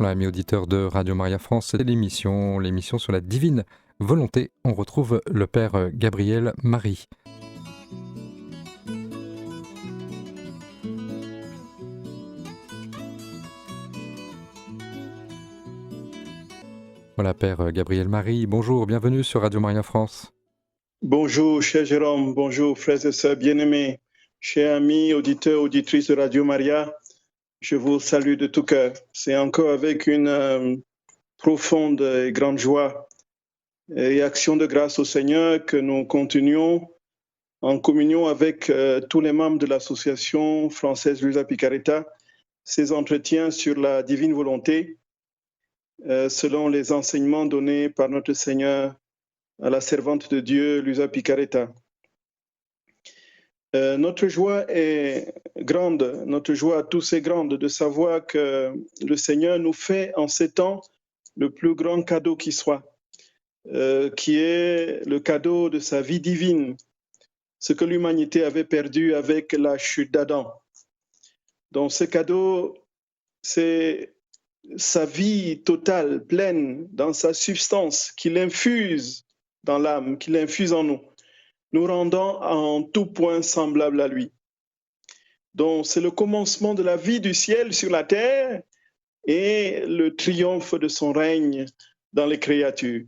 Voilà, amis auditeurs de Radio Maria France, c'est l'émission sur la divine volonté. On retrouve le Père Gabriel Marie. Voilà, Père Gabriel Marie, bonjour, bienvenue sur Radio Maria France. Bonjour, cher Jérôme, bonjour, frères et sœurs bien-aimés, chers amis, auditeurs, auditrices de Radio Maria, je vous salue de tout cœur. C'est encore avec une profonde et grande joie et action de grâce au Seigneur que nous continuons en communion avec tous les membres de l'association française Luisa Picaretta, ces entretiens sur la divine volonté, selon les enseignements donnés par notre Seigneur à la servante de Dieu, Luisa Picaretta. Notre joie est grande, notre joie à tous est grande de savoir que le Seigneur nous fait en ces temps le plus grand cadeau qui soit, qui est le cadeau de sa vie divine, ce que l'humanité avait perdu avec la chute d'Adam. Donc ce cadeau, c'est sa vie totale, pleine, dans sa substance, qu'il infuse dans l'âme, qu'il infuse en nous rendant en tout point semblables à lui. Donc c'est le commencement de la vie du ciel sur la terre et le triomphe de son règne dans les créatures.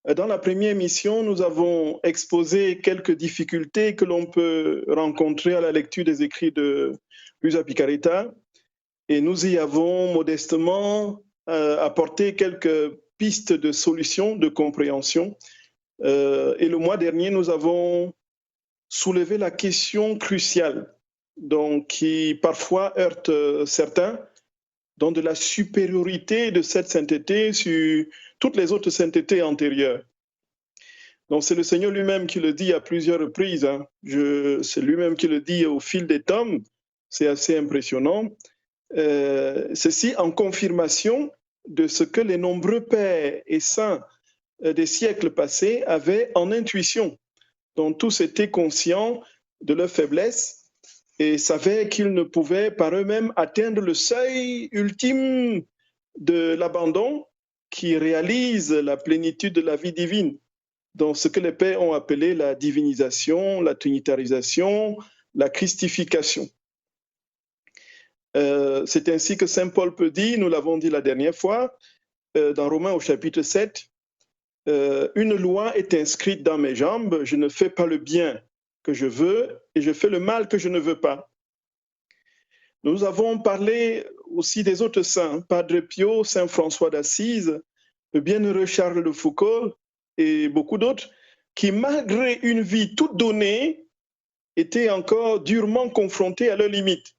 Dans la première émission, nous avons exposé quelques difficultés que l'on peut rencontrer à la lecture des écrits de Luisa Picaretta et nous y avons modestement apporté quelques pistes de solutions, de compréhension. Et le mois dernier, nous avons soulevé la question cruciale donc, qui parfois heurte certains, donc de la supériorité de cette sainteté sur toutes les autres saintetés antérieures. Donc c'est le Seigneur lui-même qui le dit à plusieurs reprises, hein. C'est lui-même qui le dit au fil des tomes, c'est assez impressionnant. Ceci en confirmation de ce que les nombreux pères et saints des siècles passés avaient en intuition. Donc tous étaient conscients de leur faiblesse et savaient qu'ils ne pouvaient par eux-mêmes atteindre le seuil ultime de l'abandon qui réalise la plénitude de la vie divine. Donc ce que les pères ont appelé la divinisation, la trinitarisation, la christification. C'est ainsi que saint Paul peut dire, nous l'avons dit la dernière fois, dans Romains au chapitre 7, une loi est inscrite dans mes jambes, je ne fais pas le bien que je veux et je fais le mal que je ne veux pas. Nous avons parlé aussi des autres saints, Padre Pio, saint François d'Assise, le bienheureux Charles de Foucauld et beaucoup d'autres, qui malgré une vie toute donnée, étaient encore durement confrontés à leurs limites.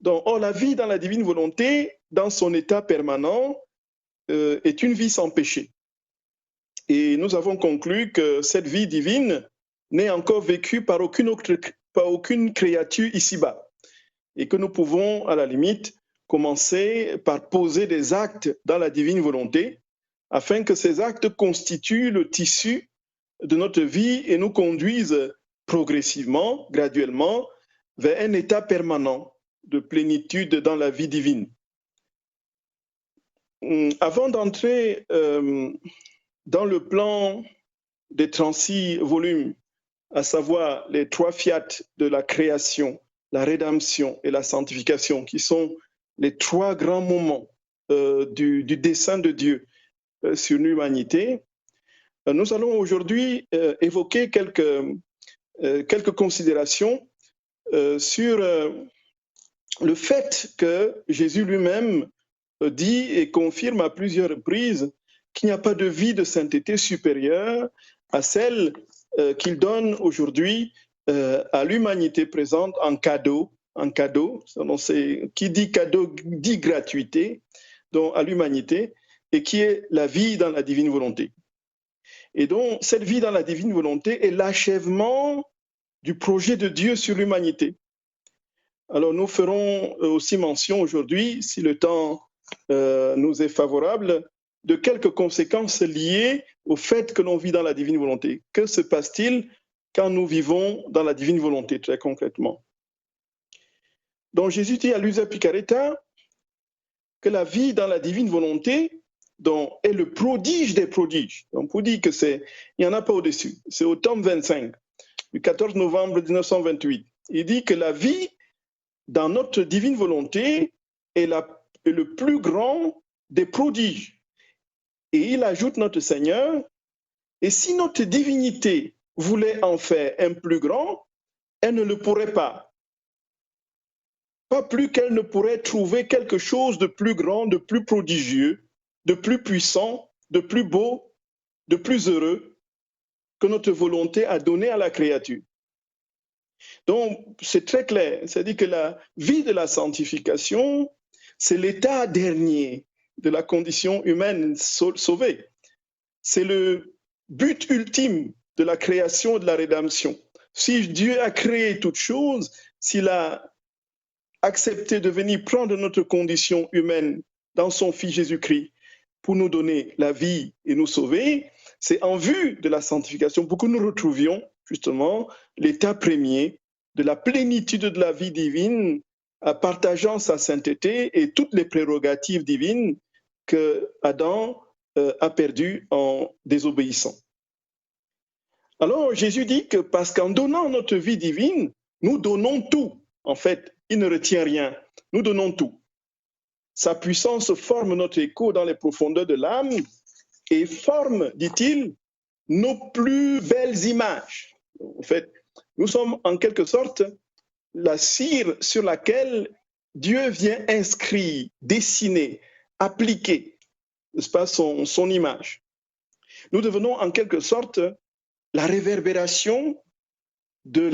Donc, or, la vie dans la divine volonté, dans son état permanent, est une vie sans péché. Et nous avons conclu que cette vie divine n'est encore vécue par aucune créature ici-bas. Et que nous pouvons, à la limite, commencer par poser des actes dans la divine volonté, afin que ces actes constituent le tissu de notre vie et nous conduisent progressivement, graduellement, vers un état permanent de plénitude dans la vie divine. Avant d'entrer dans le plan des 36 volumes, à savoir les 3 fiat de la création, la rédemption et la sanctification, qui sont les 3 grands moments du dessein de Dieu sur l'humanité, nous allons aujourd'hui évoquer quelques considérations sur le fait que Jésus lui-même dit et confirme à plusieurs reprises qu'il n'y a pas de vie de sainteté supérieure à celle qu'il donne aujourd'hui à l'humanité présente en cadeau. Qui dit cadeau dit gratuité, donc à l'humanité, et qui est la vie dans la divine volonté. Et donc, cette vie dans la divine volonté est l'achèvement du projet de Dieu sur l'humanité. Alors, nous ferons aussi mention aujourd'hui, si le temps nous est favorable, de quelques conséquences liées au fait que l'on vit dans la divine volonté. Que se passe-t-il quand nous vivons dans la divine volonté, très concrètement? Donc, Jésus dit à Luisa Picaretta, que la vie dans la divine volonté est le prodige des prodiges. On peut dire il n'y en a pas au-dessus. C'est au tome 25, du 14 novembre 1928. Il dit que la vie dans notre divine volonté est le plus grand des prodiges. Et il ajoute notre Seigneur, et si notre divinité voulait en faire un plus grand, elle ne le pourrait pas. Pas plus qu'elle ne pourrait trouver quelque chose de plus grand, de plus prodigieux, de plus puissant, de plus beau, de plus heureux que notre volonté a donné à la créature. Donc, c'est très clair. C'est-à-dire que la vie de la sanctification, c'est l'état dernier de la condition humaine sauvée. C'est le but ultime de la création et de la rédemption. Si Dieu a créé toutes choses, s'il a accepté de venir prendre notre condition humaine dans son Fils Jésus-Christ pour nous donner la vie et nous sauver, c'est en vue de la sanctification pour que nous retrouvions justement l'état premier de la plénitude de la vie divine, partageant sa sainteté et toutes les prérogatives divines que Adam a perdues en désobéissant. Alors Jésus dit que parce qu'en donnant notre vie divine, nous donnons tout. En fait, il ne retient rien. Nous donnons tout. Sa puissance forme notre écho dans les profondeurs de l'âme et forme, dit-il, nos plus belles images. En fait, nous sommes en quelque sorte la cire sur laquelle Dieu vient inscrire, dessiner, appliquer, n'est-ce pas, son image. Nous devenons en quelque sorte la réverbération du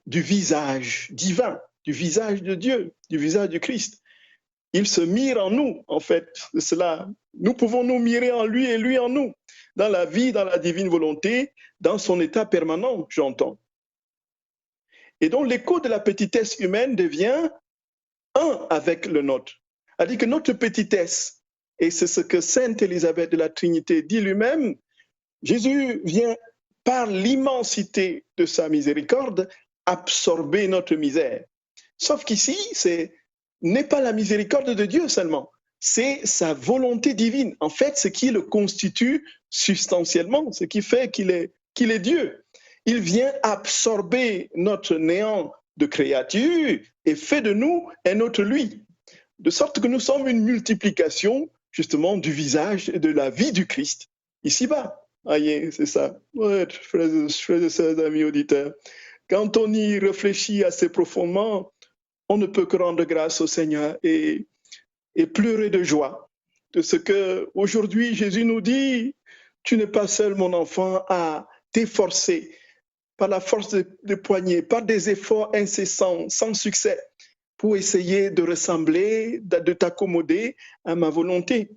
visage divin, du visage de Dieu, du visage du Christ. Il se mire en nous, en fait. Cela, nous pouvons nous mirer en lui et lui en nous, dans la vie, dans la divine volonté, dans son état permanent, j'entends. Et donc l'écho de la petitesse humaine devient un avec le nôtre. C'est-à-dire que notre petitesse, et c'est ce que Sainte Élisabeth de la Trinité dit lui-même, Jésus vient par l'immensité de sa miséricorde absorber notre misère. Sauf qu'ici, n'est pas la miséricorde de Dieu seulement, c'est sa volonté divine. En fait, ce qui le constitue substantiellement, ce qui fait qu'il est Dieu. Il vient absorber notre néant de créature et fait de nous un autre lui. De sorte que nous sommes une multiplication, justement, du visage et de la vie du Christ, ici-bas. Voyez, c'est ça. Ouais, frères et sœurs, amis auditeurs, quand on y réfléchit assez profondément, on ne peut que rendre grâce au Seigneur et pleurer de joie de ce que aujourd'hui Jésus nous dit, tu n'es pas seul, mon enfant, à t'efforcer par la force des poignets, par des efforts incessants, sans succès, pour essayer de ressembler, de t'accommoder à ma volonté.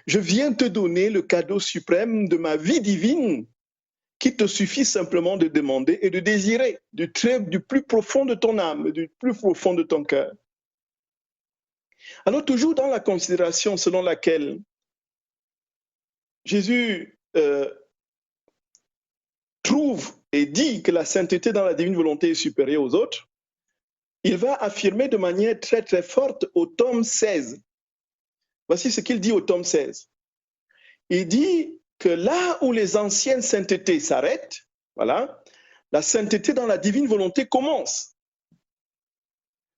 Je viens te donner le cadeau suprême de ma vie divine qui te suffit simplement de demander et de désirer du plus profond de ton âme, du plus profond de ton cœur. Alors toujours dans la considération selon laquelle Jésus trouve et dit que la sainteté dans la divine volonté est supérieure aux autres, il va affirmer de manière très très forte au tome 16. Voici ce qu'il dit au tome 16. Il dit que là où les anciennes saintetés s'arrêtent, voilà, la sainteté dans la divine volonté commence.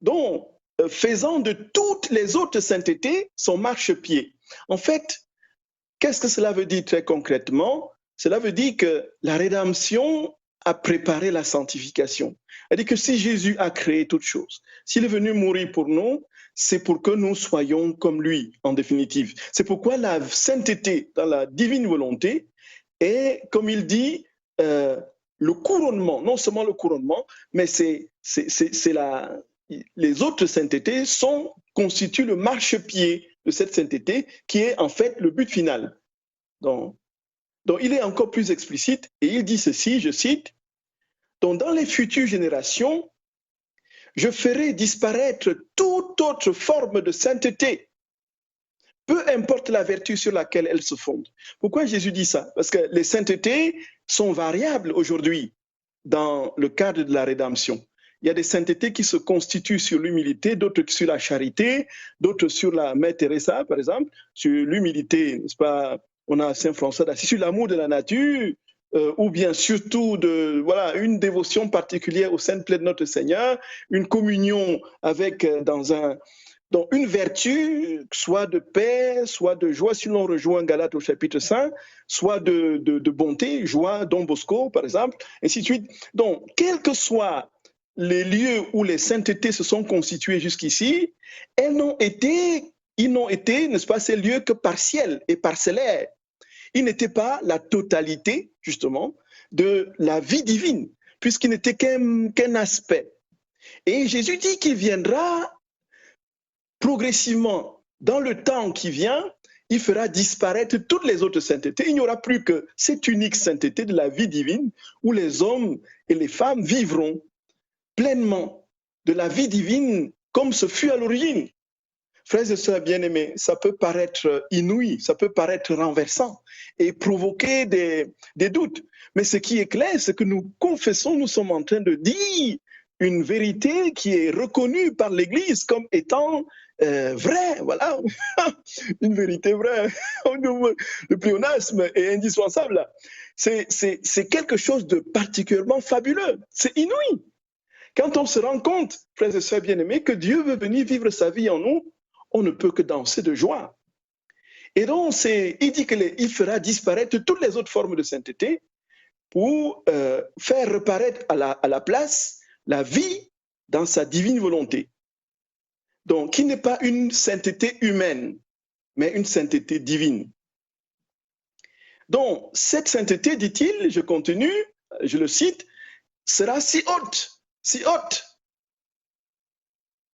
Donc, faisant de toutes les autres saintetés son marchepied. En fait, qu'est-ce que cela veut dire très concrètement? Cela veut dire que la rédemption a préparé la sanctification. C'est-à-dire que si Jésus a créé toutes choses, s'il est venu mourir pour nous, c'est pour que nous soyons comme lui, en définitive. C'est pourquoi la sainteté dans la divine volonté est, comme il dit, le couronnement, non seulement le couronnement, mais les autres saintetés constituent le marchepied de cette sainteté qui est en fait le but final. Donc il est encore plus explicite et il dit ceci, je cite, « Donc dans les futures générations, je ferai disparaître toute autre forme de sainteté, peu importe la vertu sur laquelle elle se fonde. » Pourquoi Jésus dit ça? Parce que les saintetés sont variables aujourd'hui dans le cadre de la rédemption. Il y a des saintetés qui se constituent sur l'humilité, d'autres sur la charité, d'autres sur la Mère Teresa, par exemple, sur l'humilité, n'est-ce pas? On a Saint François d'Assise, sur l'amour de la nature, ou bien surtout voilà, une dévotion particulière au Sainte Plaie de notre Seigneur, une communion avec, dans une vertu, soit de paix, soit de joie, si l'on rejoint Galates au chapitre 5, soit de bonté, joie, Don Bosco, par exemple, ainsi de suite. Donc, quels que soient les lieux où les saintetés se sont constituées jusqu'ici, ils n'ont été, n'est-ce pas, ces lieux que partiels et parcellaires. Ils n'étaient pas la totalité, justement, de la vie divine, puisqu'il n'était qu'un aspect. Et Jésus dit qu'il viendra progressivement, dans le temps qui vient, il fera disparaître toutes les autres saintetés. Il n'y aura plus que cette unique sainteté de la vie divine où les hommes et les femmes vivront pleinement de la vie divine comme ce fut à l'origine. Frères et sœurs bien-aimés, ça peut paraître inouï, ça peut paraître renversant et provoquer des doutes. Mais ce qui est clair, c'est que nous confessons, nous sommes en train de dire une vérité qui est reconnue par l'Église comme étant vraie, voilà, une vérité vraie. Le pléonasme est indispensable. C'est quelque chose de particulièrement fabuleux, c'est inouï. Quand on se rend compte, frères et sœurs bien-aimés, que Dieu veut venir vivre sa vie en nous, on ne peut que danser de joie. Et donc, il dit qu'il fera disparaître toutes les autres formes de sainteté pour faire reparaître à la place la vie dans sa divine volonté. Donc, qui n'est pas une sainteté humaine, mais une sainteté divine. Donc, cette sainteté, dit-il, je continue, je le cite, sera si haute,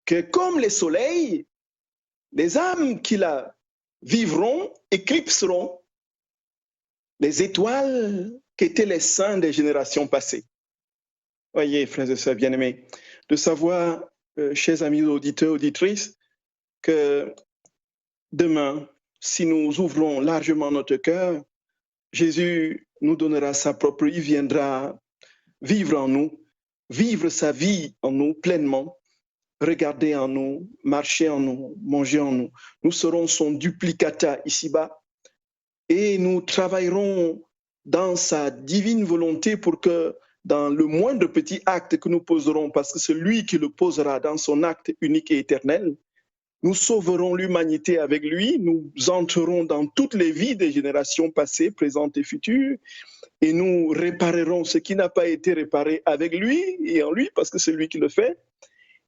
que comme les soleils, les âmes qui la vivront éclipseront les étoiles qu'étaient les saints des générations passées. Voyez, frères et sœurs bien-aimés, de savoir, chers amis auditeurs, auditrices, que demain, si nous ouvrons largement notre cœur, Jésus nous donnera sa propre, il viendra vivre en nous, vivre sa vie en nous pleinement, regarder en nous, marcher en nous, manger en nous. Nous serons son duplicata ici-bas et nous travaillerons dans sa divine volonté pour que dans le moindre petit acte que nous poserons, parce que c'est lui qui le posera dans son acte unique et éternel, nous sauverons l'humanité avec lui, nous entrerons dans toutes les vies des générations passées, présentes et futures, et nous réparerons ce qui n'a pas été réparé avec lui et en lui, parce que c'est lui qui le fait.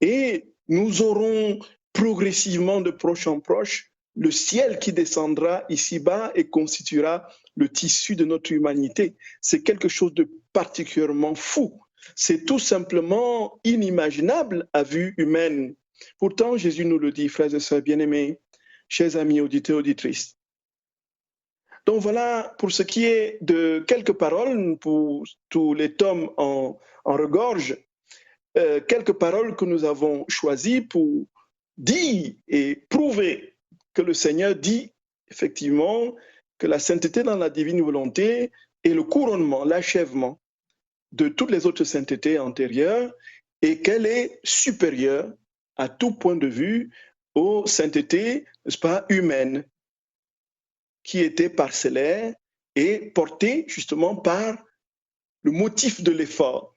Et nous aurons progressivement, de proche en proche, le ciel qui descendra ici-bas et constituera le tissu de notre humanité. C'est quelque chose de particulièrement fou. C'est tout simplement inimaginable à vue humaine. Pourtant, Jésus nous le dit, frères et sœurs bien-aimés, chers amis auditeurs, auditrices. Donc voilà pour ce qui est de quelques paroles pour tous les tomes en regorge, quelques paroles que nous avons choisies pour dire et prouver que le Seigneur dit effectivement que la sainteté dans la divine volonté est le couronnement, l'achèvement de toutes les autres saintetés antérieures et qu'elle est supérieure à tout point de vue aux saintetés, n'est-ce pas, humaines, qui étaient parcellaires et portées justement par le motif de l'effort.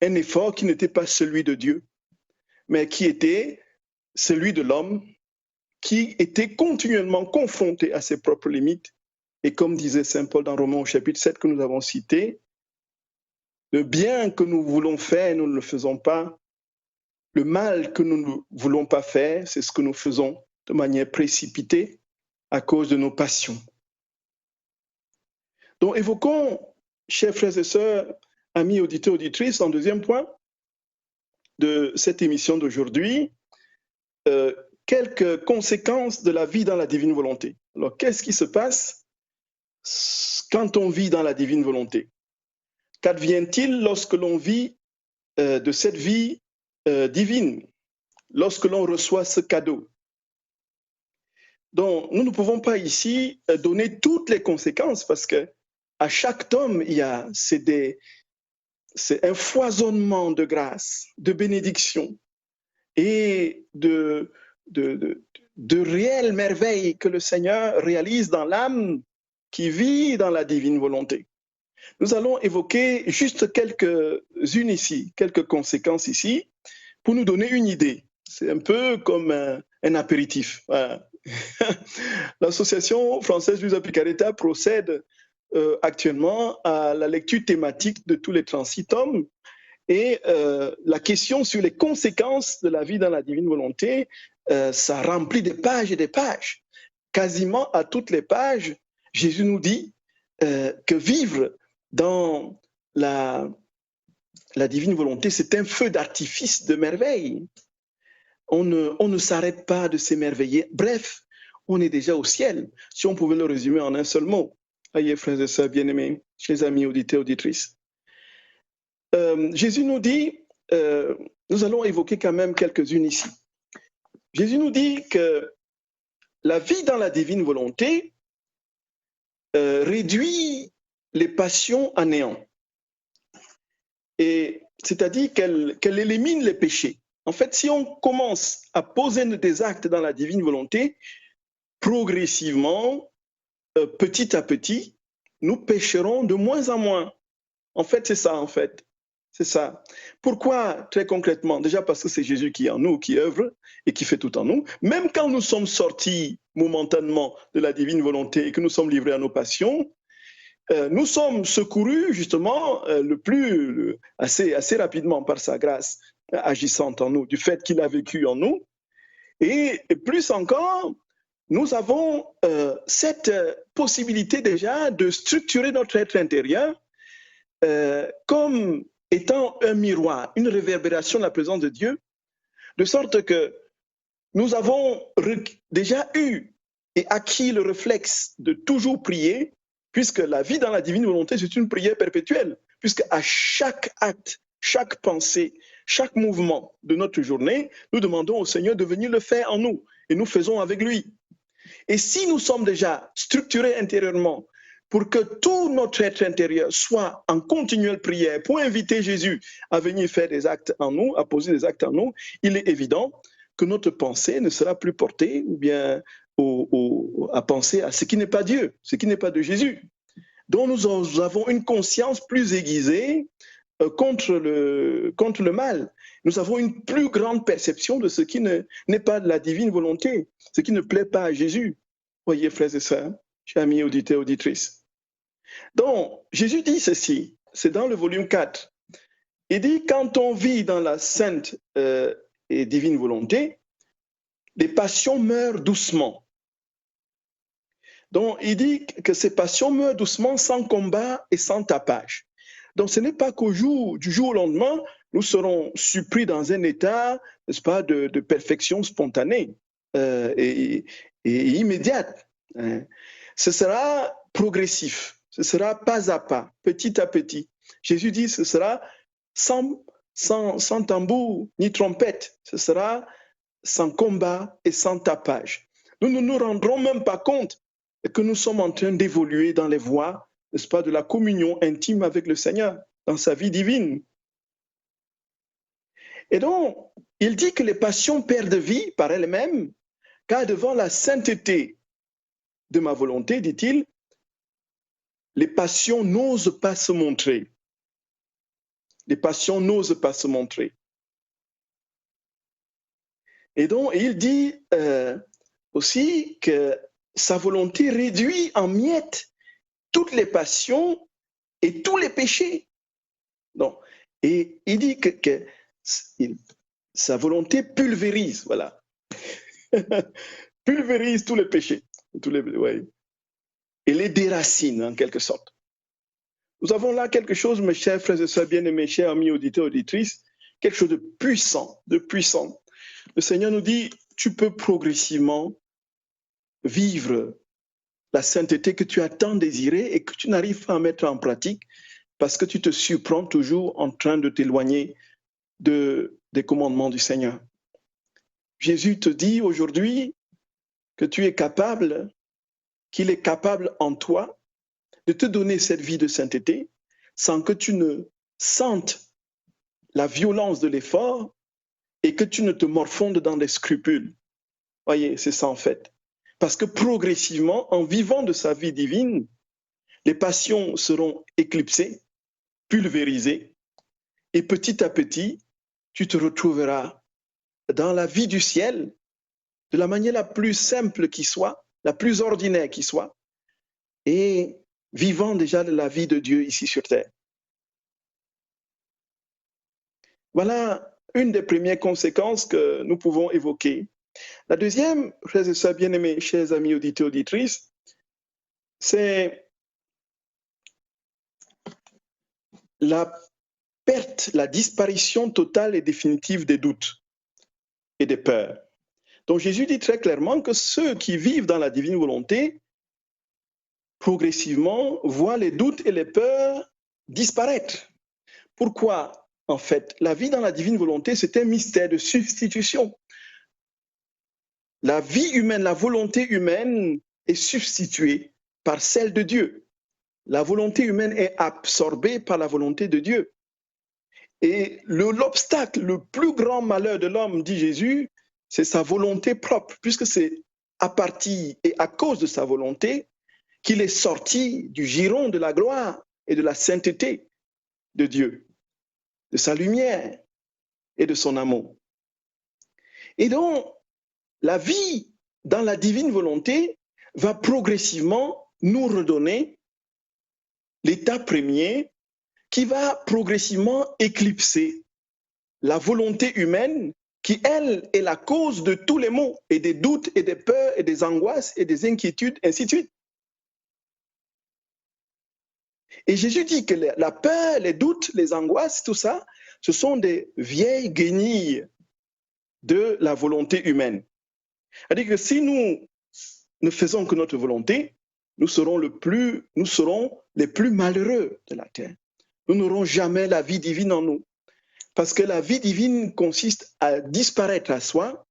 Un effort qui n'était pas celui de Dieu, mais qui était celui de l'homme, qui était continuellement confronté à ses propres limites. Et comme disait saint Paul dans Romains au chapitre 7 que nous avons cité, le bien que nous voulons faire, nous ne le faisons pas. Le mal que nous ne voulons pas faire, c'est ce que nous faisons de manière précipitée à cause de nos passions. Donc évoquons, chers frères et sœurs, amis auditeurs, auditrices, en deuxième point de cette émission d'aujourd'hui, quelques conséquences de la vie dans la divine volonté. Alors, qu'est-ce qui se passe quand on vit dans la divine volonté? Qu'advient-il lorsque l'on vit de cette vie divine, lorsque l'on reçoit ce cadeau? Donc, nous ne pouvons pas ici donner toutes les conséquences parce que à chaque tome, c'est c'est un foisonnement de grâce, de bénédiction et de réelles merveilles que le Seigneur réalise dans l'âme qui vit dans la divine volonté. Nous allons évoquer juste quelques-unes ici, quelques conséquences ici, pour nous donner une idée. C'est un peu comme un apéritif. Voilà. L'Association française Luisa Picaretta procède actuellement à la lecture thématique de tous les 36 tomes. Et la question sur les conséquences de la vie dans la divine volonté, ça remplit des pages et des pages. Quasiment à toutes les pages, Jésus nous dit que vivre dans la divine volonté, c'est un feu d'artifice de merveille. On ne s'arrête pas de s'émerveiller. Bref, on est déjà au ciel, si on pouvait le résumer en un seul mot. Ayez, frères et sœurs bien-aimés, chers amis auditeurs, auditrices. Jésus nous dit, nous allons évoquer quand même quelques-unes ici. Jésus nous dit que la vie dans la divine volonté réduit les passions à néant. Et c'est-à-dire qu'elle élimine les péchés. En fait, si on commence à poser des actes dans la divine volonté, progressivement, petit à petit, nous pécherons de moins en moins. En fait, c'est ça, en fait. C'est ça. Pourquoi, très concrètement? Déjà parce que c'est Jésus qui est en nous, qui œuvre et qui fait tout en nous. Même quand nous sommes sortis momentanément de la divine volonté et que nous sommes livrés à nos passions, nous sommes secourus justement assez rapidement par sa grâce agissante en nous, du fait qu'il a vécu en nous. Et plus encore, nous avons cette possibilité déjà de structurer notre être intérieur comme étant un miroir, une réverbération de la présence de Dieu, de sorte que nous avons déjà eu et acquis le réflexe de toujours prier, puisque la vie dans la divine volonté, c'est une prière perpétuelle, puisque à chaque acte, chaque pensée, chaque mouvement de notre journée, nous demandons au Seigneur de venir le faire en nous, et nous faisons avec lui. Et si nous sommes déjà structurés intérieurement pour que tout notre être intérieur soit en continuelle prière, pour inviter Jésus à venir faire des actes en nous, à poser des actes en nous, il est évident que notre pensée ne sera plus portée ou bien à penser à ce qui n'est pas Dieu, ce qui n'est pas de Jésus. Donc nous avons une conscience plus aiguisée contre le mal. Nous avons une plus grande perception de ce qui n'est pas de la divine volonté, ce qui ne plaît pas à Jésus. Voyez, frères et sœurs, chers amis auditeurs, auditrices. Donc, Jésus dit ceci, c'est dans le volume 4. Il dit, quand on vit dans la sainte et divine volonté, les passions meurent doucement. Donc, il dit que ces passions meurent doucement sans combat et sans tapage. Donc, ce n'est pas du jour au lendemain, nous serons surpris dans un état, n'est-ce pas, de perfection spontanée et immédiate. Ce sera progressif, ce sera pas à pas, petit à petit. Jésus dit, ce sera sans tambour ni trompette, ce sera sans combat et sans tapage. Nous ne nous rendrons même pas compte que nous sommes en train d'évoluer dans les voies, n'est-ce pas, de la communion intime avec le Seigneur, dans sa vie divine. Et donc, il dit que les passions perdent vie par elles-mêmes, car devant la sainteté de ma volonté, dit-il, les passions n'osent pas se montrer. Les passions n'osent pas se montrer. Et donc, il dit aussi que sa volonté réduit en miettes toutes les passions et tous les péchés. Donc, et il dit que sa volonté pulvérise, voilà. Pulvérise tous les péchés. Et les déracine, en quelque sorte. Nous avons là quelque chose, mes chers frères et sœurs bien-aimés, chers amis auditeurs, auditrices, quelque chose de puissant, de puissant. Le Seigneur nous dit, tu peux progressivement vivre la sainteté que tu as tant désirée et que tu n'arrives pas à mettre en pratique parce que tu te surprends toujours en train de t'éloigner des commandements du Seigneur. Jésus te dit aujourd'hui que tu es capable, qu'il est capable en toi de te donner cette vie de sainteté sans que tu ne sentent la violence de l'effort et que tu ne te morfondes dans des scrupules. Voyez, c'est ça en fait. Parce que progressivement, en vivant de sa vie divine, les passions seront éclipsées, pulvérisées, et petit à petit, tu te retrouveras dans la vie du ciel de la manière la plus simple qui soit, la plus ordinaire qui soit, et vivant déjà de la vie de Dieu ici sur terre. Voilà une des premières conséquences que nous pouvons évoquer. La deuxième, frères et sœurs bien-aimés, chers amis auditeurs, auditrices, c'est la perte, la disparition totale et définitive des doutes et des peurs. Donc Jésus dit très clairement que ceux qui vivent dans la divine volonté, progressivement, voient les doutes et les peurs disparaître. Pourquoi? En fait, la vie dans la divine volonté, c'est un mystère de substitution. La vie humaine, la volonté humaine est substituée par celle de Dieu. La volonté humaine est absorbée par la volonté de Dieu. Et l'obstacle, le plus grand malheur de l'homme, dit Jésus, c'est sa volonté propre, puisque c'est à partir et à cause de sa volonté qu'il est sorti du giron de la gloire et de la sainteté de Dieu, de sa lumière et de son amour. Et donc, la vie dans la divine volonté va progressivement nous redonner l'état premier qui va progressivement éclipser la volonté humaine qui, elle, est la cause de tous les maux et des doutes et des peurs et des angoisses et des inquiétudes, ainsi de suite. Et Jésus dit que la peur, les doutes, les angoisses, tout ça, ce sont des vieilles guenilles de la volonté humaine. C'est-à-dire que si nous ne faisons que notre volonté, nous serons les plus malheureux de la terre. Nous n'aurons jamais la vie divine en nous. Parce que la vie divine consiste à disparaître à soi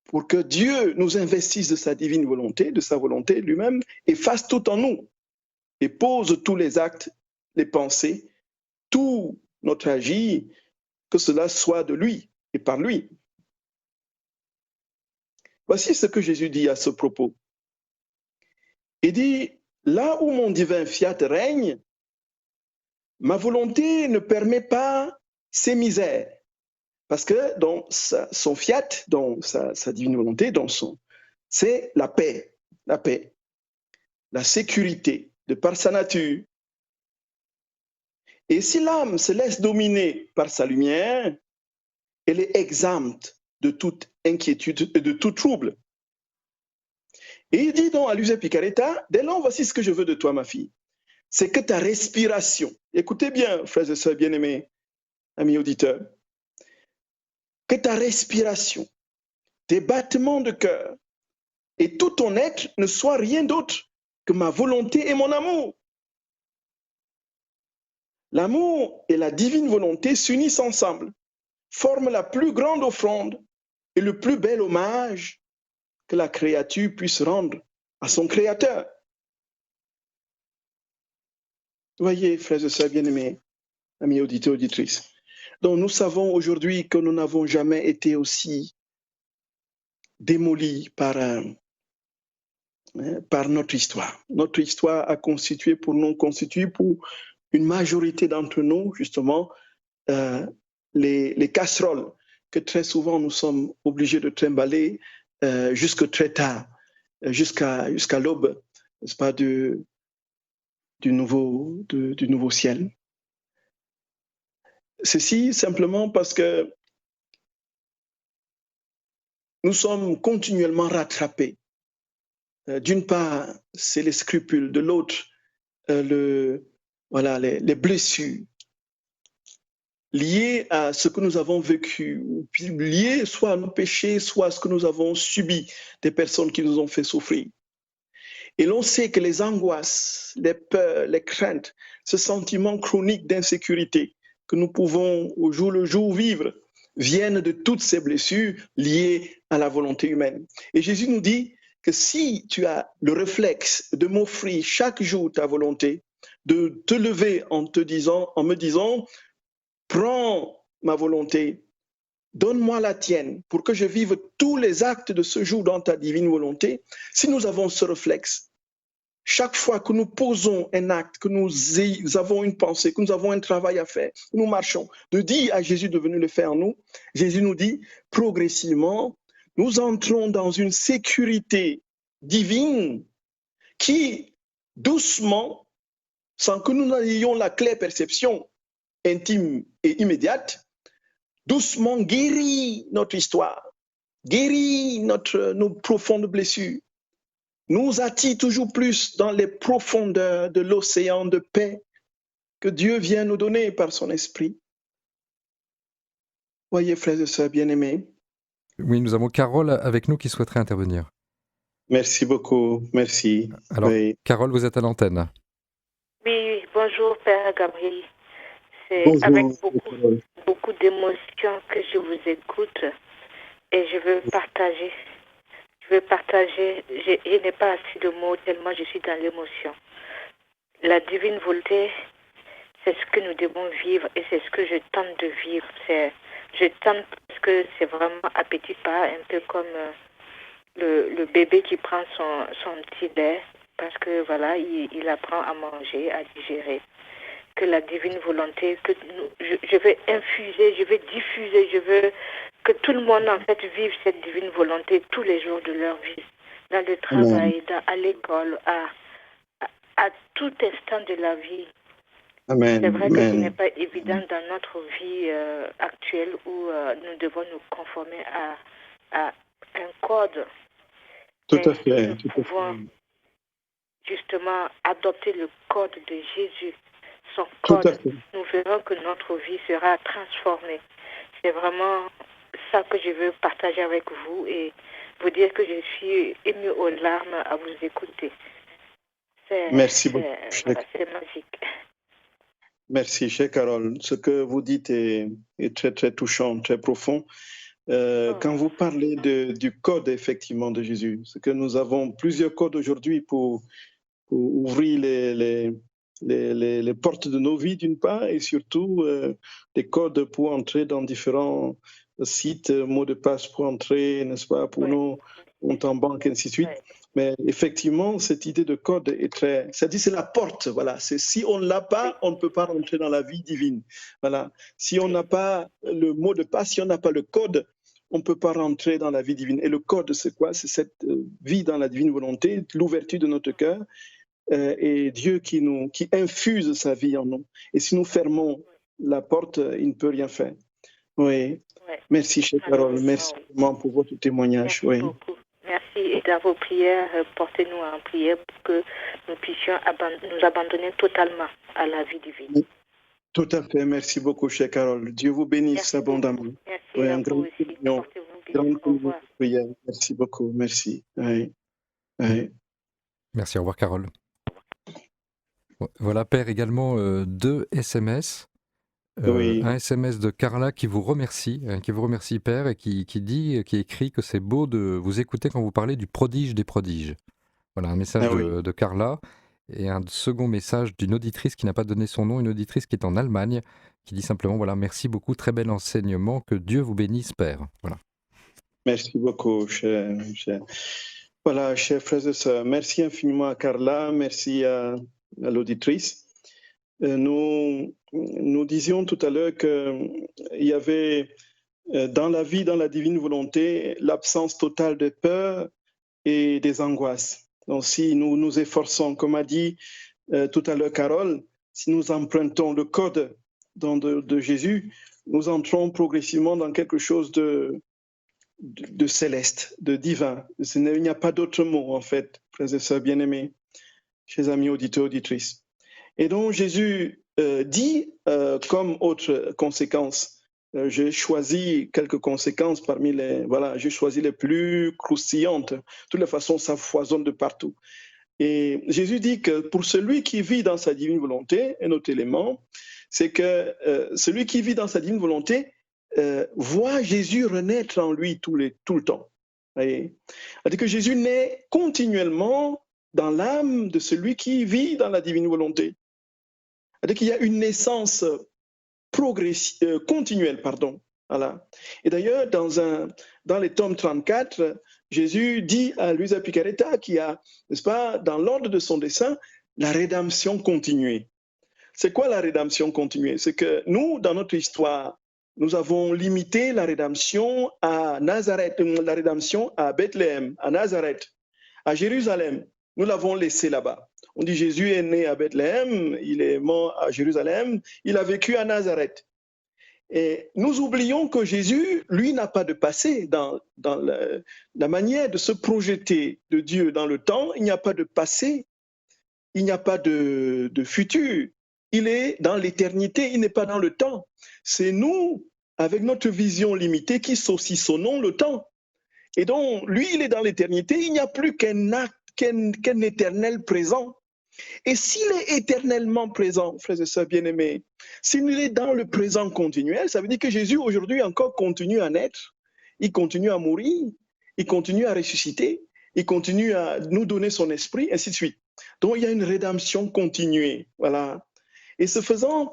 pour que Dieu nous investisse de sa divine volonté, de sa volonté lui-même, et fasse tout en nous, et pose tous les actes, les pensées, tout notre agir, que cela soit de lui et par lui. Voici ce que Jésus dit à ce propos. Il dit, là où mon divin fiat règne, ma volonté ne permet pas ces misères. Parce que dans son fiat, dans sa divine volonté, c'est la paix, la sécurité de par sa nature. Et si l'âme se laisse dominer par sa lumière, elle est exempte de toute inquiétude et de tout trouble. Et il dit donc à Luisa Picaretta, dès lors, voici ce que je veux de toi, ma fille. C'est que ta respiration, écoutez bien, frères et sœurs bien-aimés, amis auditeurs, que ta respiration, tes battements de cœur et tout ton être ne soient rien d'autre que ma volonté et mon amour. L'amour et la divine volonté s'unissent ensemble, forment la plus grande offrande et le plus bel hommage que la créature puisse rendre à son Créateur. Voyez, frères et sœurs bien-aimés, amis auditeurs, auditrices, donc nous savons aujourd'hui que nous n'avons jamais été aussi démolis par notre histoire. Notre histoire a constitué pour une majorité d'entre nous, justement, les casseroles que très souvent nous sommes obligés de trimballer jusque très tard, jusqu'à l'aube, n'est-ce pas, du nouveau ciel. Ceci simplement parce que nous sommes continuellement rattrapés. D'une part, c'est les scrupules, de l'autre, les blessures liées à ce que nous avons vécu, liées soit à nos péchés, soit à ce que nous avons subi des personnes qui nous ont fait souffrir. Et l'on sait que les angoisses, les peurs, les craintes, ce sentiment chronique d'insécurité que nous pouvons au jour le jour vivre, viennent de toutes ces blessures liées à la volonté humaine. Et Jésus nous dit que si tu as le réflexe de m'offrir chaque jour ta volonté, de te lever en me disant, prends ma volonté, donne-moi la tienne pour que je vive tous les actes de ce jour dans ta divine volonté. Si nous avons ce réflexe, chaque fois que nous posons un acte, que nous avons une pensée, que nous avons un travail à faire, nous marchons, de dire à Jésus de venir le faire en nous, Jésus nous dit progressivement, nous entrons dans une sécurité divine qui, doucement, sans que nous ayons la claire perception intime et immédiate, doucement guérit notre histoire, guérit nos profondes blessures, nous attire toujours plus dans les profondeurs de l'océan de paix que Dieu vient nous donner par son esprit. Voyez, frères et sœurs bien-aimés. Oui, nous avons Carole avec nous qui souhaiterait intervenir. Merci beaucoup, merci. Alors, Oui. Carole, vous êtes à l'antenne. Oui, bonjour Père Gabriel. C'est Bonjour, avec beaucoup d'émotion que je vous écoute et je veux partager. Je n'ai pas assez de mots tellement je suis dans l'émotion. La divine volonté, c'est ce que nous devons vivre et c'est ce que je tente de vivre. Je tente parce que c'est vraiment appétit pas, un peu comme le bébé qui prend son petit lait parce que voilà, il apprend à manger, à digérer. Que la divine volonté, je veux infuser, je veux diffuser, je veux que tout le monde en fait vive cette divine volonté tous les jours de leur vie, dans le travail, à l'école, à tout instant de la vie. Amen. C'est vrai que ce n'est pas évident dans notre vie actuelle où nous devons nous conformer à un code. Tout à fait. Nous pouvons justement adopter le code de Jésus, son code. Nous verrons que notre vie sera transformée. C'est vraiment ça que je veux partager avec vous et vous dire que je suis émue aux larmes à vous écouter. Merci beaucoup. Voilà, c'est magique. Merci, chère Carole. Ce que vous dites est très, très touchant, très profond. Quand vous parlez du code, effectivement, de Jésus, c'est que nous avons plusieurs codes aujourd'hui pour ouvrir les portes de nos vies, d'une part, et surtout des codes pour entrer dans différents sites, mots de passe pour entrer, n'est-ce pas, pour nos comptes en banque, et ainsi de suite. Mais effectivement, cette idée de code est très... C'est-à-dire, c'est la porte, voilà. Si on ne l'a pas, on ne peut pas rentrer dans la vie divine. Voilà. Si on n'a pas le mot de passe, si on n'a pas le code, on ne peut pas rentrer dans la vie divine. Et le code, c'est quoi? C'est cette vie dans la divine volonté, l'ouverture de notre cœur, et Dieu qui infuse sa vie en nous. Et si nous fermons la porte, il ne peut rien faire. Oui. Merci, chère Carole. Merci vraiment pour votre témoignage. Merci beaucoup. Merci. Et dans vos prières, portez-nous en prière pour que nous puissions nous abandonner totalement à la vie divine. Tout à fait. Merci beaucoup, chère Carole. Dieu vous bénisse abondamment. Merci. Oui, À vous aussi. Portez-vous bien. Au revoir. Merci beaucoup. Merci. Oui. Merci. Au revoir, Carole. Voilà, Père, également 2 SMS. Un SMS de Carla qui vous remercie, Père, et qui écrit que c'est beau de vous écouter quand vous parlez du prodige des prodiges. Voilà, un message de Carla, et un second message d'une auditrice qui n'a pas donné son nom, une auditrice qui est en Allemagne, qui dit simplement, voilà, merci beaucoup, très bel enseignement, que Dieu vous bénisse, Père. Voilà. Merci beaucoup, cher. Voilà, chers frères et sœurs, merci infiniment à Carla, merci à l'auditrice. Nous disions tout à l'heure qu'il y avait dans la vie, dans la divine volonté, l'absence totale de peur et des angoisses. Donc si nous nous efforçons, comme a dit tout à l'heure Carole, si nous empruntons le code de Jésus, nous entrons progressivement dans quelque chose de céleste, de divin. Il n'y a pas d'autre mot, en fait, frères et sœurs bien-aimés, chers amis auditeurs, auditrices. Et donc Jésus dit, comme autre conséquence, j'ai choisi quelques conséquences parmi j'ai choisi les plus croustillantes. De toutes les façons, ça foisonne de partout. Et Jésus dit que pour celui qui vit dans sa divine volonté, un autre élément, c'est que celui qui vit dans sa divine volonté voit Jésus renaître en lui tout le temps. C'est-à-dire que Jésus naît continuellement dans l'âme de celui qui vit dans la divine volonté. C'est-à-dire qu'il y a une naissance continuelle. Voilà. Et d'ailleurs, dans les tomes 34, Jésus dit à Luisa Picaretta qu'il y a, n'est-ce pas, dans l'ordre de son dessein, la rédemption continuée. C'est quoi la rédemption continuée? C'est que nous, dans notre histoire, nous avons limité la rédemption à Nazareth, la rédemption à Bethléem, à Nazareth, à Jérusalem. Nous l'avons laissé là-bas. On dit Jésus est né à Bethléem, il est mort à Jérusalem, il a vécu à Nazareth. Et nous oublions que Jésus, lui, n'a pas de passé dans la manière de se projeter de Dieu dans le temps. Il n'y a pas de passé, il n'y a pas de futur. Il est dans l'éternité, il n'est pas dans le temps. C'est nous, avec notre vision limitée, qui saucissonnons le temps. Et donc, lui, il est dans l'éternité, il n'y a plus qu'un acte, qu'un éternel présent. Et s'il est éternellement présent, frères et sœurs bien-aimés, s'il est dans le présent continuel, ça veut dire que Jésus aujourd'hui encore continue à naître, il continue à mourir, il continue à ressusciter, il continue à nous donner son esprit, ainsi de suite. Donc il y a une rédemption continuée, voilà. Et ce faisant,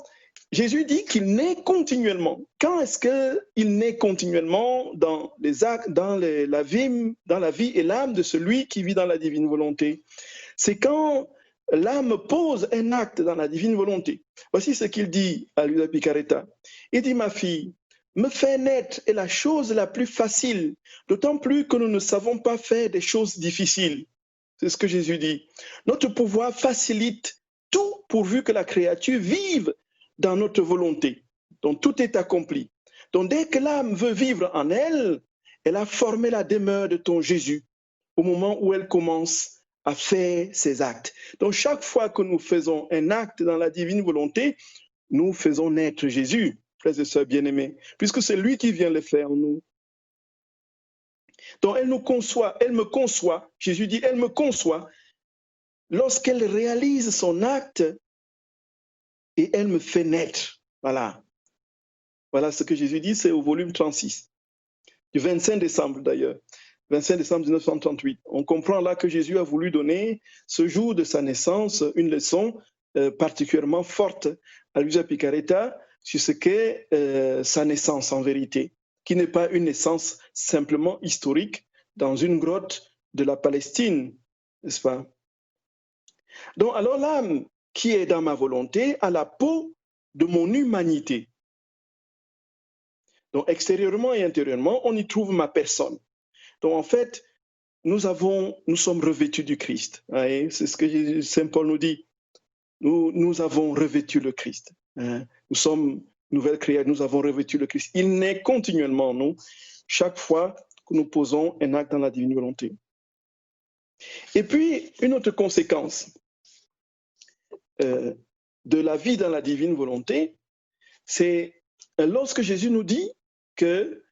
Jésus dit qu'il naît continuellement. Quand est-ce qu'il naît continuellement dans les actes, dans la vie et l'âme de celui qui vit dans la divine volonté? C'est quand l'âme pose un acte dans la divine volonté. Voici ce qu'il dit à Luisa Picaretta. Il dit, ma fille, me faire naître est la chose la plus facile, d'autant plus que nous ne savons pas faire des choses difficiles. C'est ce que Jésus dit. Notre pouvoir facilite tout pourvu que la créature vive dans notre volonté. Donc tout est accompli. Donc dès que l'âme veut vivre en elle, elle a formé la demeure de ton Jésus au moment où elle commence à faire ses actes. Donc chaque fois que nous faisons un acte dans la divine volonté, nous faisons naître Jésus, frères et sœurs bien-aimés, puisque c'est lui qui vient le faire en nous. Donc elle me conçoit, Jésus dit, elle me conçoit lorsqu'elle réalise son acte et elle me fait naître. Voilà. Voilà ce que Jésus dit, c'est au volume 36, du 25 décembre d'ailleurs. 25 décembre 1938. On comprend là que Jésus a voulu donner ce jour de sa naissance une leçon particulièrement forte à Luisa Picaretta sur ce qu'est sa naissance en vérité, qui n'est pas une naissance simplement historique dans une grotte de la Palestine, n'est-ce pas? Donc alors l'âme qui est dans ma volonté a la peau de mon humanité. Donc extérieurement et intérieurement, on y trouve ma personne. Donc en fait, nous sommes revêtus du Christ. C'est ce que Saint Paul nous dit. Nous avons revêtu le Christ. Nous sommes nouvelles créatures, nous avons revêtu le Christ. Il naît continuellement en nous, chaque fois que nous posons un acte dans la divine volonté. Et puis, une autre conséquence de la vie dans la divine volonté, c'est lorsque Jésus nous dit que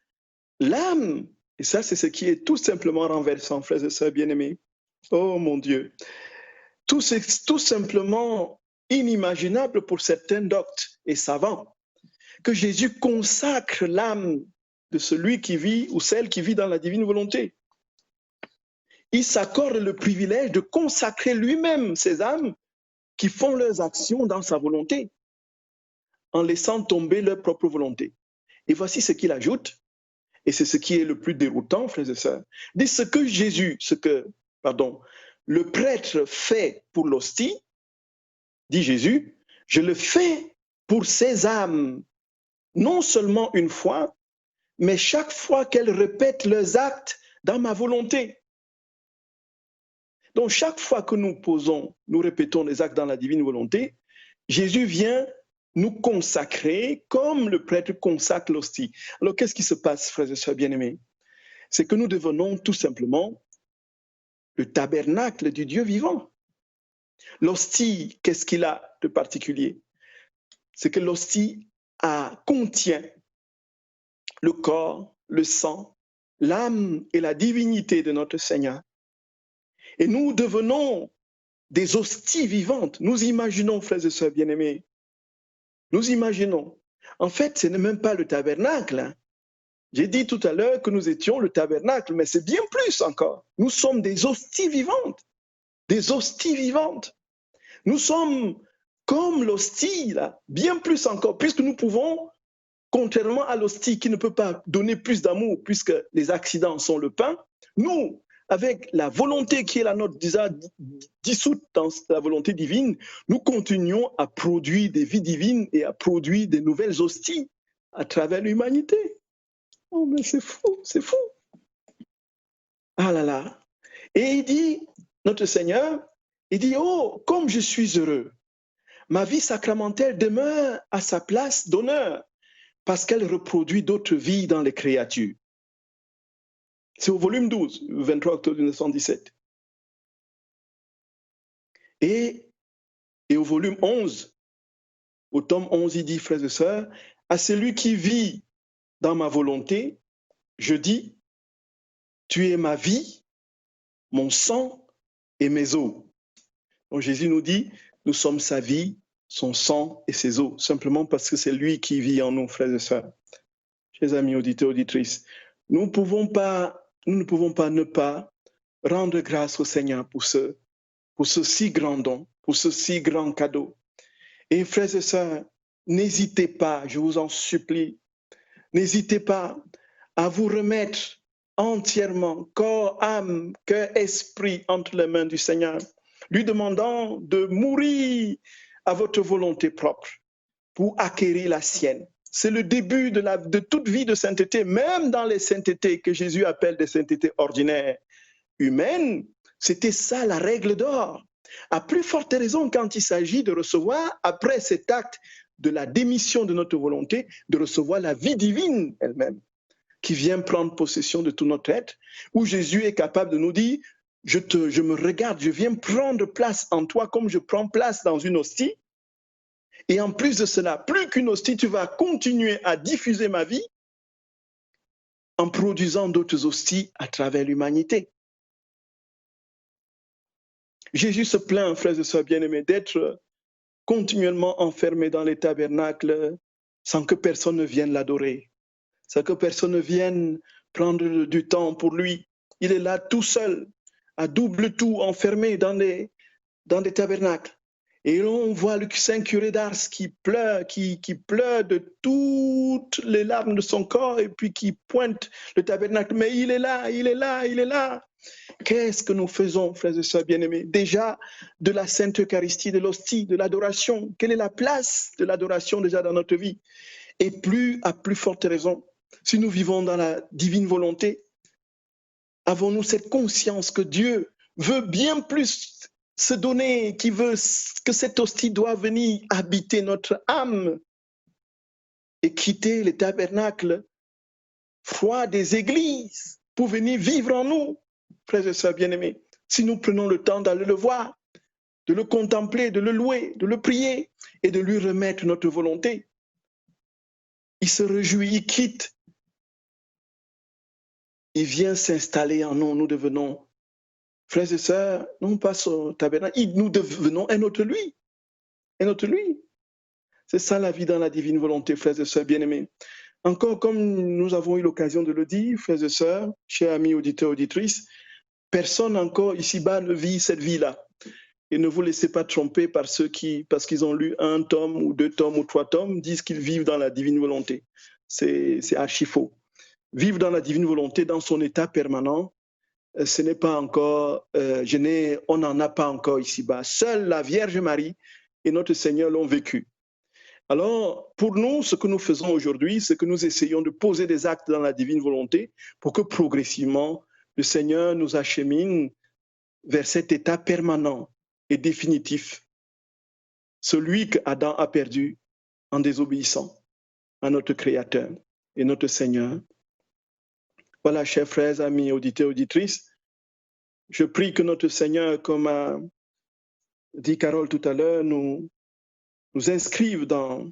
l'âme, et ça, c'est ce qui est tout simplement renversant, frères et sœurs bien-aimés. Oh mon Dieu. Tout simplement inimaginable pour certains doctes et savants, que Jésus consacre l'âme de celui qui vit ou celle qui vit dans la divine volonté. Il s'accorde le privilège de consacrer lui-même ces âmes qui font leurs actions dans sa volonté, en laissant tomber leur propre volonté. Et voici ce qu'il ajoute. Et c'est ce qui est le plus déroutant, frères et sœurs. Dit le prêtre fait pour l'hostie, dit Jésus, je le fais pour ces âmes, non seulement une fois, mais chaque fois qu'elles répètent leurs actes dans ma volonté. Donc chaque fois que nous répétons les actes dans la divine volonté, Jésus vient nous consacrer comme le prêtre consacre l'hostie. Alors qu'est-ce qui se passe, frères et sœurs bien-aimés? C'est que nous devenons tout simplement le tabernacle du Dieu vivant. L'hostie, qu'est-ce qu'il a de particulier? C'est que l'hostie contient le corps, le sang, l'âme et la divinité de notre Seigneur. Et nous devenons des hosties vivantes. Nous imaginons, frères et sœurs bien-aimés, nous imaginons. En fait, ce n'est même pas le tabernacle. Hein. J'ai dit tout à l'heure que nous étions le tabernacle, mais c'est bien plus encore. Nous sommes des hosties vivantes. Des hosties vivantes. Nous sommes comme l'hostie, là, bien plus encore, puisque nous pouvons, contrairement à l'hostie qui ne peut pas donner plus d'amour, puisque les accidents sont le pain, nous, avec la volonté qui est la nôtre déjà dissoute dans la volonté divine, nous continuons à produire des vies divines et à produire des nouvelles hosties à travers l'humanité. Oh, mais c'est fou, c'est fou. Ah là là. Et il dit, notre Seigneur, il dit, oh, comme je suis heureux, ma vie sacramentelle demeure à sa place d'honneur parce qu'elle reproduit d'autres vies dans les créatures. C'est au volume 12, 23 octobre 1917. Et au volume 11, au tome 11, il dit, frères et sœurs, à celui qui vit dans ma volonté, je dis, tu es ma vie, mon sang et mes os. Donc Jésus nous dit, nous sommes sa vie, son sang et ses os, simplement parce que c'est lui qui vit en nous, frères et sœurs. Chers amis auditeurs, auditrices, nous ne pouvons pas ne pas rendre grâce au Seigneur pour ce si grand don, pour ce si grand cadeau. Et frères et sœurs, n'hésitez pas, je vous en supplie, n'hésitez pas à vous remettre entièrement, corps, âme, cœur, esprit, entre les mains du Seigneur, lui demandant de mourir à votre volonté propre pour acquérir la sienne. C'est le début de toute vie de sainteté, même dans les saintetés que Jésus appelle des saintetés ordinaires humaines. C'était ça la règle d'or. À plus forte raison quand il s'agit de recevoir, après cet acte de la démission de notre volonté, de recevoir la vie divine elle-même, qui vient prendre possession de tout notre être, où Jésus est capable de nous dire, je me regarde, je viens prendre place en toi comme je prends place dans une hostie. Et en plus de cela, plus qu'une hostie, tu vas continuer à diffuser ma vie en produisant d'autres hosties à travers l'humanité. Jésus se plaint, frères et sœurs bien-aimés, d'être continuellement enfermé dans les tabernacles sans que personne ne vienne l'adorer, sans que personne ne vienne prendre du temps pour lui. Il est là tout seul, à double tour, enfermé dans des tabernacles. Et on voit le saint curé d'Ars qui pleure de toutes les larmes de son corps et puis qui pointe le tabernacle. Mais il est là, il est là, il est là. Qu'est-ce que nous faisons, frères et sœurs bien-aimés? Déjà, de la Sainte Eucharistie, de l'hostie, de l'adoration. Quelle est la place de l'adoration déjà dans notre vie? Et à plus forte raison, si nous vivons dans la divine volonté, avons-nous cette conscience que Dieu veut bien plus se donner, qui veut que cette hostie doit venir habiter notre âme et quitter les tabernacles froids des églises pour venir vivre en nous, frères et sœurs bien-aimés. Si nous prenons le temps d'aller le voir, de le contempler, de le louer, de le prier et de lui remettre notre volonté, il se réjouit, il quitte, il vient s'installer en nous, nous devenons frères et sœurs, non pas au tabernacle, nous devenons un autre lui. Un autre lui. C'est ça la vie dans la divine volonté, frères et sœurs bien-aimés. Encore comme nous avons eu l'occasion de le dire, frères et sœurs, chers amis auditeurs, auditrices, personne encore ici-bas ne vit cette vie-là. Et ne vous laissez pas tromper par ceux qui, parce qu'ils ont lu 1 tome ou 2 tomes ou 3 tomes, disent qu'ils vivent dans la divine volonté. C'est archi faux. Vivre dans la divine volonté, dans son état permanent, ce n'est pas encore, on n'en a pas encore ici-bas. Seule la Vierge Marie et notre Seigneur l'ont vécu. Alors, pour nous, ce que nous faisons aujourd'hui, c'est que nous essayons de poser des actes dans la divine volonté pour que progressivement, le Seigneur nous achemine vers cet état permanent et définitif, celui qu'Adam a perdu en désobéissant à notre Créateur et notre Seigneur. Voilà, chers frères, amis, auditeurs, auditrices, je prie que notre Seigneur, comme a dit Carole tout à l'heure, nous inscrive dans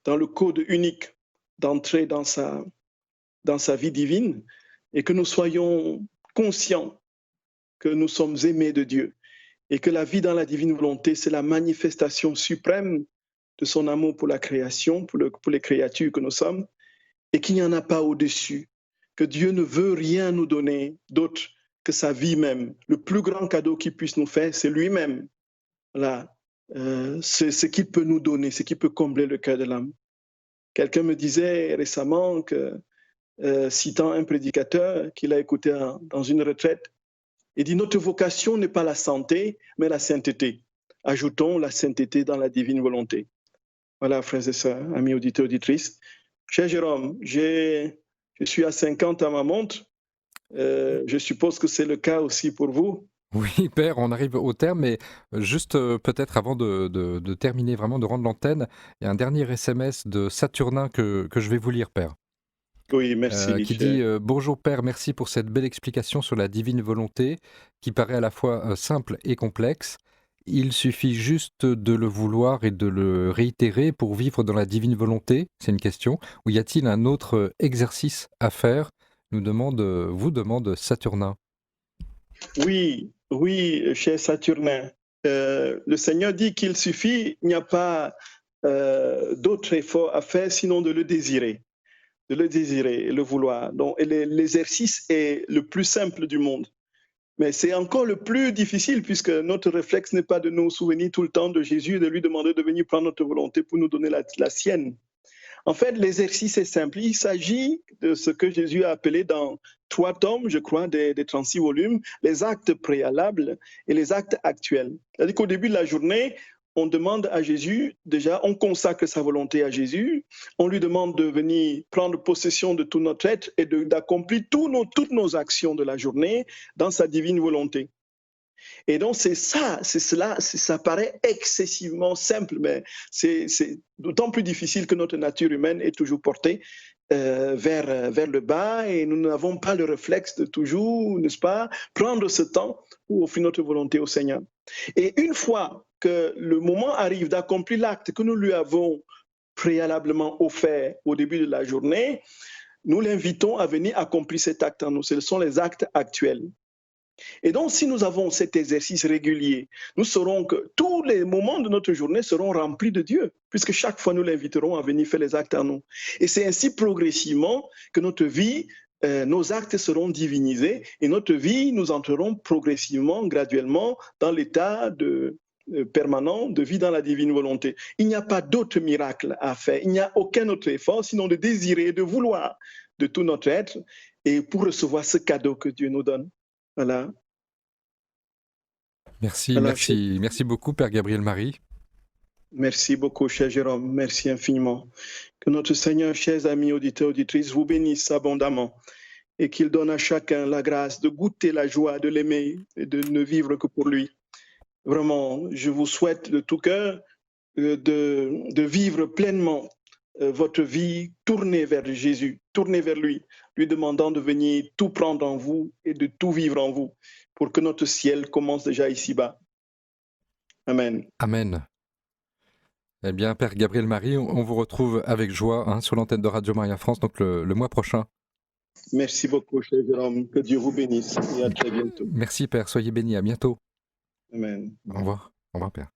le code unique d'entrée dans sa vie divine et que nous soyons conscients que nous sommes aimés de Dieu et que la vie dans la divine volonté, c'est la manifestation suprême de son amour pour la création, pour les créatures que nous sommes, et qu'il n'y en a pas au-dessus, que Dieu ne veut rien nous donner d'autre que sa vie même. Le plus grand cadeau qu'il puisse nous faire, c'est lui-même. Voilà. c'est ce qu'il peut nous donner, ce qui peut combler le cœur de l'âme. Quelqu'un me disait récemment que, citant un prédicateur qu'il a écouté dans une retraite, il dit « Notre vocation n'est pas la santé, mais la sainteté. Ajoutons la sainteté dans la divine volonté. » Voilà, frères et sœurs, amis auditeurs, auditrices. Cher Jérôme, je suis à 50 à ma montre. Je suppose que c'est le cas aussi pour vous. Oui, Père, on arrive au terme, mais juste peut-être avant de terminer, vraiment de rendre l'antenne, il y a un dernier SMS de Saturnin que je vais vous lire, Père. Oui, merci. Qui dit Bonjour Père, merci pour cette belle explication sur la divine volonté qui paraît à la fois simple et complexe. Il suffit juste de le vouloir et de le réitérer pour vivre dans la divine volonté. C'est une question. Ou y a-t-il un autre exercice à faire vous demande Saturnin. Oui, cher Saturnin. Le Seigneur dit qu'il suffit, il n'y a pas d'autre effort à faire sinon de le désirer. De le désirer et le vouloir. Donc, l'exercice est le plus simple du monde. Mais c'est encore le plus difficile puisque notre réflexe n'est pas de nous souvenir tout le temps de Jésus et de lui demander de venir prendre notre volonté pour nous donner la sienne. En fait, l'exercice est simple. Il s'agit de ce que Jésus a appelé dans 3 tomes, je crois, des 36 volumes, les actes préalables et les actes actuels. C'est-à-dire qu'au début de la journée, on demande à Jésus, déjà, on consacre sa volonté à Jésus, on lui demande de venir prendre possession de tout notre être et d'accomplir toutes nos actions de la journée dans sa divine volonté. Et donc, ça paraît excessivement simple, mais c'est d'autant plus difficile que notre nature humaine est toujours portée vers le bas et nous n'avons pas le réflexe de toujours, n'est-ce pas, prendre ce temps pour offrir notre volonté au Seigneur. Et une fois que le moment arrive d'accomplir l'acte que nous lui avons préalablement offert au début de la journée, nous l'invitons à venir accomplir cet acte en nous. Ce sont les actes actuels. Et donc, si nous avons cet exercice régulier, nous saurons que tous les moments de notre journée seront remplis de Dieu, puisque chaque fois nous l'inviterons à venir faire les actes en nous. Et c'est ainsi progressivement que notre vie, nos actes seront divinisés et notre vie, nous entrerons progressivement, graduellement, dans l'état permanent de vie dans la divine volonté. Il n'y a pas d'autre miracle à faire, il n'y a aucun autre effort, sinon de désirer, de vouloir de tout notre être, et pour recevoir ce cadeau que Dieu nous donne. Voilà. Merci beaucoup, Père Gabriel Marie. Merci beaucoup, cher Jérôme. Merci infiniment. Que notre Seigneur, chers amis auditeurs, auditrices, vous bénisse abondamment et qu'il donne à chacun la grâce de goûter la joie, de l'aimer et de ne vivre que pour lui. Vraiment, je vous souhaite de tout cœur de vivre pleinement votre vie tournée vers Jésus, tournée vers lui, lui demandant de venir tout prendre en vous et de tout vivre en vous pour que notre ciel commence déjà ici-bas. Amen. Amen. Eh bien, Père Gabriel Marie, on vous retrouve avec joie sur l'antenne de Radio Maria France, donc le mois prochain. Merci beaucoup, cher Jérôme. Que Dieu vous bénisse et à très bientôt. Merci, Père. Soyez bénis. À bientôt. Amen. Au revoir. Au revoir, Père.